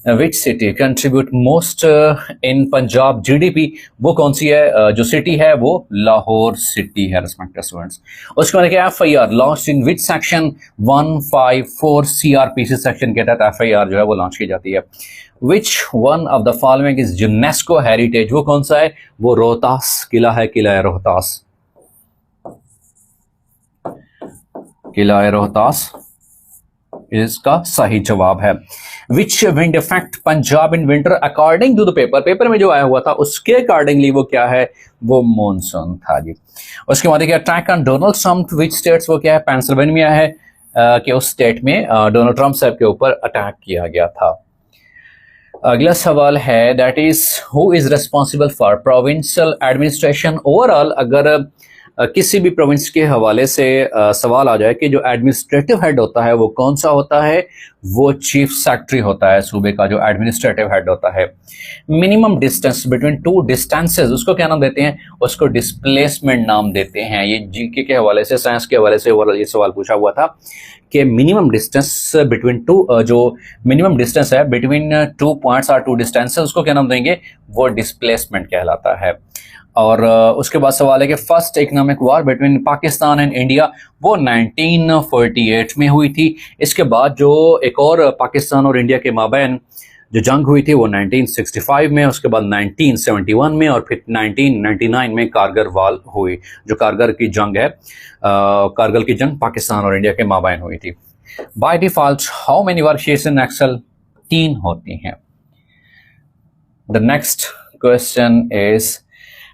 Which city contribute most in Punjab GDP, वो कौन सी है? जो सिटी है वो लाहौर सिटी है रिस्पेक्टेड स्टूडेंट्स। उसके बाद FIR launch in which section 154 CrPC section के तहत एफआईआर जो है वो लॉन्च की जाती है। Which one of the following is UNESCO heritage, वो कौन सा है? वो रोहतास किला है, किला है रोहतास, किला है रोहतास इसका सही जवाब है। Which wind effect Punjab in winter according to the paper, paper में जो आया हुआ था उसके अकॉर्डिंगली वो क्या है? वो मॉनसून था जी। उसके बाद क्या attack on Donald Trump which states, वो क्या है? पेंसिल्वेनिया है कि उस स्टेट में डोनाल्ड ट्रम्प साहब के ऊपर अटैक किया गया था। अगला सवाल है that is who is responsible for provincial administration overall. अगर किसी भी प्रोविंस के हवाले से सवाल आ जाए कि जो एडमिनिस्ट्रेटिव हेड होता है वो कौन सा होता है? वो चीफ सेक्रेटरी होता है सूबे का, जो एडमिनिस्ट्रेटिव हेड होता है। Minimum distance between two distances, उसको क्या नाम देते हैं? उसको डिस्प्लेसमेंट नाम देते हैं। ये जीके के हवाले से, साइंस के हवाले से ये सवाल पूछा हुआ था कि मिनिमम डिस्टेंस बिटवीन टू, जो मिनिमम डिस्टेंस है बिटवीन टू पॉइंट्स और टू डिस्टेंसेस, उसको क्या नाम देंगे? वो डिस्प्लेसमेंट कहलाता है। और उसके बाद सवाल है कि first economic war between Pakistan and India, वो 1948 में हुई थी। इसके बाद जो एक और पाकिस्तान और इंडिया के माबैन जो जंग हुई थी वो 1965 में, उसके बाद 1971 में और फिर 1999 में कारगिल वार हुई। जो कारगिल की जंग है, कारगिल की जंग पाकिस्तान और इंडिया के माबैन हुई थी। By default how many worksheets in Excel? 3 होती हैं। The next question is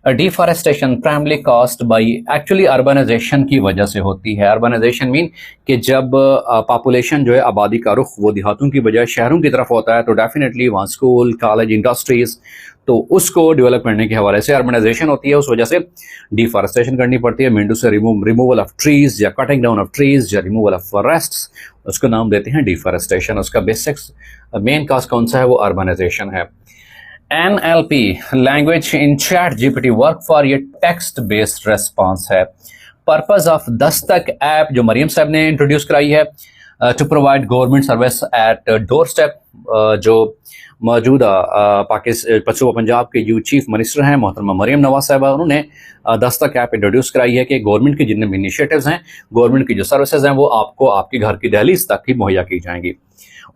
deforestation primarily caused by, actually urbanization की वजह से होती है। अर्बनाइजेशन मीन कि जब पॉपुलेशन जो है, आबादी का रुख वो देहातों की बजाय शहरों की तरफ होता है तो डेफिनेटली वहाँ स्कूल, कॉलेज, इंडस्ट्रीज, तो उसको डेवलप करने के हवाले से अर्बनाइजेशन होती है। उस वजह से डिफॉरेस्टेशन करनी पड़ती है। मीन टू से रिमूवल ऑफ ट्रीज या कटिंग डाउन ऑफ ट्रीज या रिमूवल ऑफ फॉरेस्ट्स, उसको नाम देते हैं डिफॉरेस्टेशन। उसका बेसिक मेन कॉज कौन सा है? वो अर्बनाइजेशन है। NLP language in chat GPT work for ये टेक्स्ट बेस्ड रेस्पॉन्स है। पर्पज ऑफ दस्तक ऐप जो मरियम साहब ने इंट्रोड्यूस कराई है to provide government service at doorstep, जो मौजूदा पश्चिम पंजाब के जो चीफ मिनिस्टर हैं मोहतरमा मरियम नवाज साहबा, उन्होंने दस्तक ऐप इंट्रोड्यूस कराई है कि गवर्नमेंट के जितने भी इनिशिएटिव्स हैं, गवर्नमेंट की जो सर्विसेज हैं वो आपको आपके घर की दहलीज तक ही मुहैया की जाएंगी।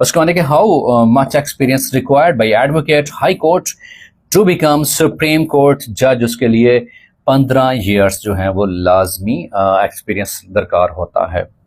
उसके बाद कि how much experience required by advocate high court to become supreme court जज, उसके लिए 15 ईयर्स जो हैं वो लाजमी एक्सपीरियंस दरकार होता है।